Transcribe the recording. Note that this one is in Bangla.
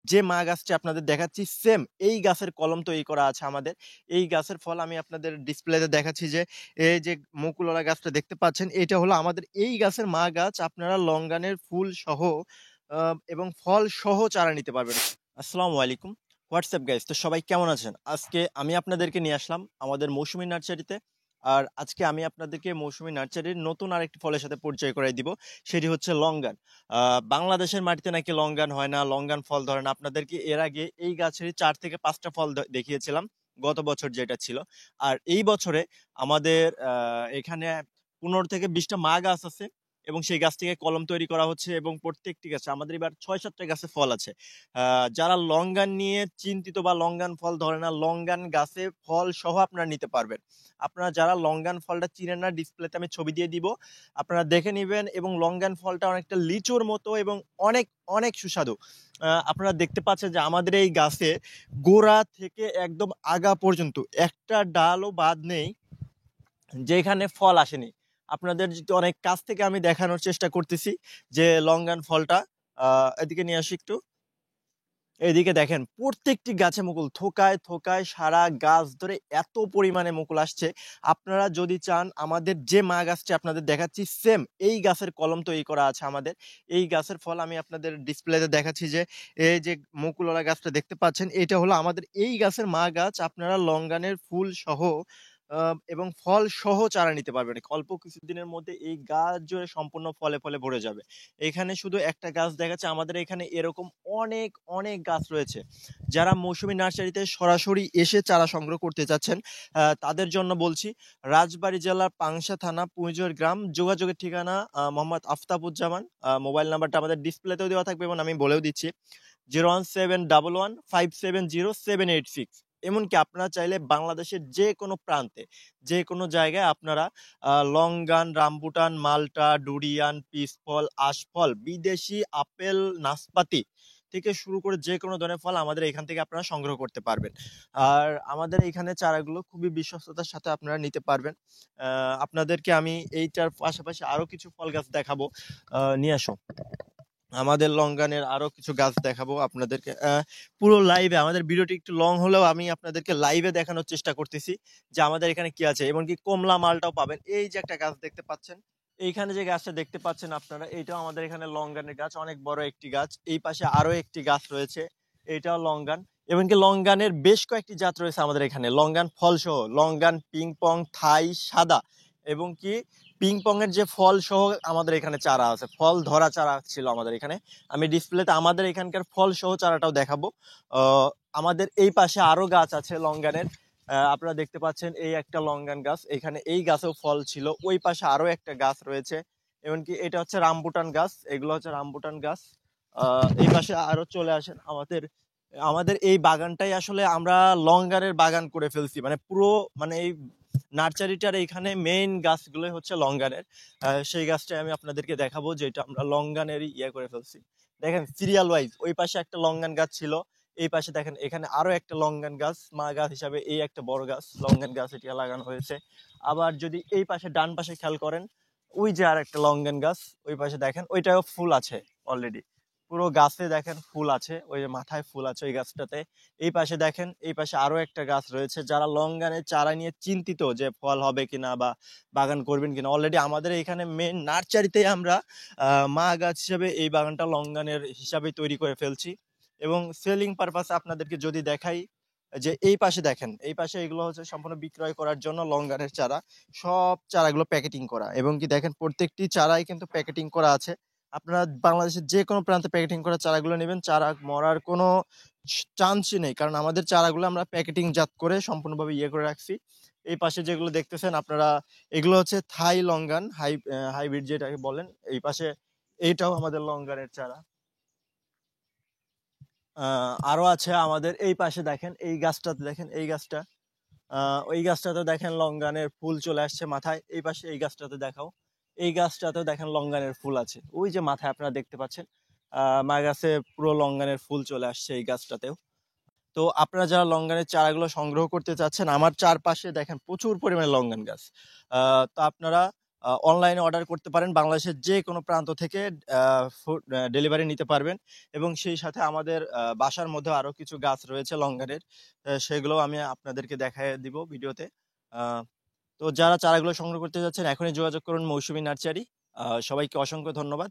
যে মা গাছটি আপনাদের দেখাচ্ছি সেম এই গাছের কলম তৈরি করা আছে আমাদের। এই গাছের ফল আমি আপনাদের ডিসপ্লেতে দেখাচ্ছি যে এই যে মুকুলওয়ালা গাছটা দেখতে পাচ্ছেন এটা হলো আমাদের এই গাছের মা গাছ। আপনারা লঙ্গানের ফুল সহ এবং ফল সহ চারা নিতে পারবেন। আসসালামু আলাইকুম। হোয়াটসঅ্যাপ গাইস, তো সবাই কেমন আছেন? আজকে আমি আপনাদেরকে নিয়ে আসলাম আমাদের মৌসুমী নার্সারিতে। আর আজকে আমি আপনাদেরকে মৌসুমী নার্সারির নতুন আরেকটি ফলের সাথে পরিচয় করাই দিব। সেটি হচ্ছে লঙ্গান। বাংলাদেশের মাটিতে নাকি লঙ্গান হয় না, লঙ্গান ফল ধরে না। আপনাদেরকে এর আগে এই গাছেরই ৪ থেকে ৫টা ফল দেখিয়েছিলাম গত বছর যেটা ছিল। আর এই বছরে আমাদের এখানে ১৫ থেকে ২০টা মা গাছ আছে এবং সেই গাছ থেকে কলম তৈরি করা হচ্ছে এবং প্রত্যেকটি গাছে আমাদের এবার ৬-৭টা গাছে ফল আছে। যারা লঙ্গান নিয়ে চিন্তিত বা লঙ্গান ফল ধরে না, লঙ্গান গাছে ফল সহ আপনারা নিতে পারবেন। আপনারা যারা লঙ্গান ফলটা চিনেন না, ডিসপ্লেতে আমি ছবি দিয়ে দিব, আপনারা দেখে নিবেন। এবং লঙ্গান ফলটা অনেকটা লিচুর মতো এবং অনেক অনেক সুস্বাদু। আপনারা দেখতে পাচ্ছেন যে আমাদের এই গাছে গোড়া থেকে একদম আগা পর্যন্ত একটা ডালও বাদ নেই যেখানে ফল আসেনি। আপনাদের যদি অনেক কাছ থেকে আমি দেখানোর চেষ্টা করতেছি যে লঙ্গান ফলটা এদিকে নিয়ে আসি একটু। এদিকে দেখেন প্রত্যেকটি গাছে মুকুল, থোকায় থোকায় সারা গাছ ধরে এত পরিমাণে মুকুল আসছে। আপনারা যদি চান আমাদের যে মা গাছটি আপনাদের দেখাচ্ছি সেম এই গাছের কলম তৈরি করা আছে আমাদের। এই গাছের ফল আমি আপনাদের ডিসপ্লেতে দেখাচ্ছি যে এই যে মুকুলওয়ালা গাছটা দেখতে পাচ্ছেন এটা হলো আমাদের এই গাছের মা গাছ। আপনারা লঙ্গানের ফুল সহ এবং ফল সহ চারা নিতে পারবেন। অল্প কিছুদিনের মধ্যে এই গাছ জুড়ে সম্পূর্ণ ফলে ফলে ভরে যাবে। এখানে শুধু একটা গাছ দেখাচ্ছে, আমাদের এখানে এরকম অনেক অনেক গাছ রয়েছে। যারা মৌসুমী নার্সারিতে সরাসরি এসে চারা সংগ্রহ করতে চাচ্ছেন তাদের জন্য বলছি, রাজবাড়ী জেলার পাংশা থানা পুঁইজর গ্রাম। যোগাযোগের ঠিকানা মোহাম্মদ আফতাবুজ্জামান। মোবাইল নাম্বারটা আমাদের ডিসপ্লেতেও দেওয়া থাকবে এবং আমি বলেও দিচ্ছি 01711570786। এমনকি আপনারা চাইলে বাংলাদেশের যে কোনো প্রান্তে যে কোনো জায়গায় আপনারা লঙ্গান, রামবুটান, মাল্টা, ডুরিয়ান, পিসফল, আশফল, বিদেশি আপেল, নাশপাতি থেকে শুরু করে যে কোনো ধরনের ফল আমাদের এখান থেকে আপনারা সংগ্রহ করতে পারবেন। আর আমাদের এখানে চারাগুলো খুবই বিশ্বস্ততার সাথে আপনারা নিতে পারবেন। আপনাদেরকে আমি এইটার পাশাপাশি আরো কিছু ফল গাছ দেখাবো। নিয়ে আসো। আমাদের লঙ্গানের আরো কিছু গাছ দেখাবো আপনাদেরকে। পুরো লাইভে আমাদের ভিডিওটি একটু লং হলেও আমি আপনাদেরকে লাইভে দেখানোর চেষ্টা করতেছি যে আমাদের এখানে কি আছে। এমনকি কমলা মালটাও পাবেন। এই যে একটা গাছ দেখতে পাচ্ছেন, এইখানে যে গাছটা দেখতে পাচ্ছেন আপনারা, এইটাও আমাদের এখানে লঙ্গানের গাছ, অনেক বড় একটি গাছ। এই পাশে আরো একটি গাছ রয়েছে, এটাও লঙ্গান। এমনকি লঙ্গানের বেশ কয়েকটি জাত রয়েছে আমাদের এখানে, লঙ্গান ফল সহ, লঙ্গান পিংপং, থাই, সাদা এবং কি পিং পং এর যে ফল সহ আমাদের এখানে চারা আছে, ফল ধরা চারা ছিল আমাদের এখানে। আমি ডিসপ্লেতে আমাদের এখানকার ফল সহ চারাটাও দেখাবো। আমাদের এই পাশে আরো গাছ আছে লঙ্গানের। আপনারা দেখতে পাচ্ছেন এই একটা লঙ্গান গাছ, এখানে এই গাছেও ফল ছিল। ওই পাশে আরো একটা গাছ রয়েছে, এমনকি এটা হচ্ছে রামবুটান গাছ, এগুলো হচ্ছে রামবুটান গাছ। এই পাশে আরো চলে আসেন। আমাদের আমাদের এই বাগানটাই আসলে আমরা লঙ্গানের বাগান করে ফেলছি, মানে পুরো, মানে এই নার্সারিটার এইখানে মেইন গাছগুলো হচ্ছে লঙ্গানের। সেই গাছটাই আমি আপনাদেরকে দেখাবো যেটা আমরা লঙ্গানেরই করে ফেলছি। দেখেন সিরিয়াল ওয়াইজ ওই পাশে একটা লঙ্গান গাছ ছিল, এই পাশে দেখেন এখানে আরো একটা লঙ্গান গাছ, মা গাছ হিসাবে এই একটা বড় গাছ লঙ্গান গাছ এটা লাগানো হয়েছে। আবার যদি এই পাশে ডান পাশে খেয়াল করেন, ওই যে আর একটা লঙ্গান গাছ, ওই পাশে দেখেন ওইটাও ফুল আছে অলরেডি। পুরো গাছে দেখেন ফুল আছে, ওই যে মাথায় ফুল আছে ওই গাছটাতে। এই পাশে দেখেন, এই পাশে আরো একটা গাছ রয়েছে। যারা লঙ্গানের চারা নিয়ে চিন্তিত যে ফল হবে কিনা বা বাগান করবেন কিনা, অলরেডি আমাদের এখানে মেন নার্সারিতে আমরা মা গাছ হিসেবে এই বাগানটা লঙ্গানের হিসাবে তৈরি করে ফেলছি। এবং সেলিং পারপাসে আপনাদেরকে যদি দেখাই, যে এই পাশে দেখেন, এই পাশে এগুলো হচ্ছে সম্পূর্ণ বিক্রয় করার জন্য লঙ্গানের চারা। সব চারাগুলো প্যাকেটিং করা এবং কি দেখেন প্রত্যেকটি চারাই কিন্তু প্যাকেটিং করা আছে। আপনারা বাংলাদেশের যে কোনো প্রান্তে প্যাকেটিং করা চারাগুলো নেবেন, চারা মরার কোনো চান্সই নেই, কারণ আমাদের চারাগুলো আমরা প্যাকেটিং জাত করে সম্পূর্ণভাবে করে রাখছি। এই পাশে যেগুলো দেখতেছেন আপনারা, এগুলো হচ্ছে থাই লঙ্গান, হাইব্রিড যেটাকে বলেন। এই পাশে এইটাও আমাদের লঙ্গানের চারা। আরো আছে আমাদের এই পাশে দেখেন, এই গাছটাতে দেখেন, এই গাছটা, ওই গাছটাতে দেখেন লঙ্গানের ফুল চলে আসছে মাথায়। এই পাশে এই গাছটাতে দেখাও, এই গাছটাতেও দেখেন লঙ্গানের ফুল আছে, ওই যে মাথায় আপনারা দেখতে পাচ্ছেন। মা গাছে পুরো লঙ্গানের ফুল চলে আসছে এই গাছটাতেও। তো আপনারা যারা লঙ্গানের চারাগুলো সংগ্রহ করতে চাচ্ছেন, আমার চারপাশে দেখেন প্রচুর পরিমাণে লঙ্গান গাছ। তো আপনারা অনলাইনে অর্ডার করতে পারেন। বাংলাদেশের যে কোনো প্রান্ত থেকে ফুড ডেলিভারি নিতে পারবেন এবং সেই সাথে আমাদের বাসার মধ্যে আরো কিছু গাছ রয়েছে লং গানের। সেগুলোও আমি আপনাদেরকে দেখায় দিব ভিডিওতে। আ তো যারা চারাগুলো সংগ্রহ করতে যাচ্ছেন এখনই যোগাযোগ করুন মৌসুমী নার্সারি। সবাইকে অসংখ্য ধন্যবাদ।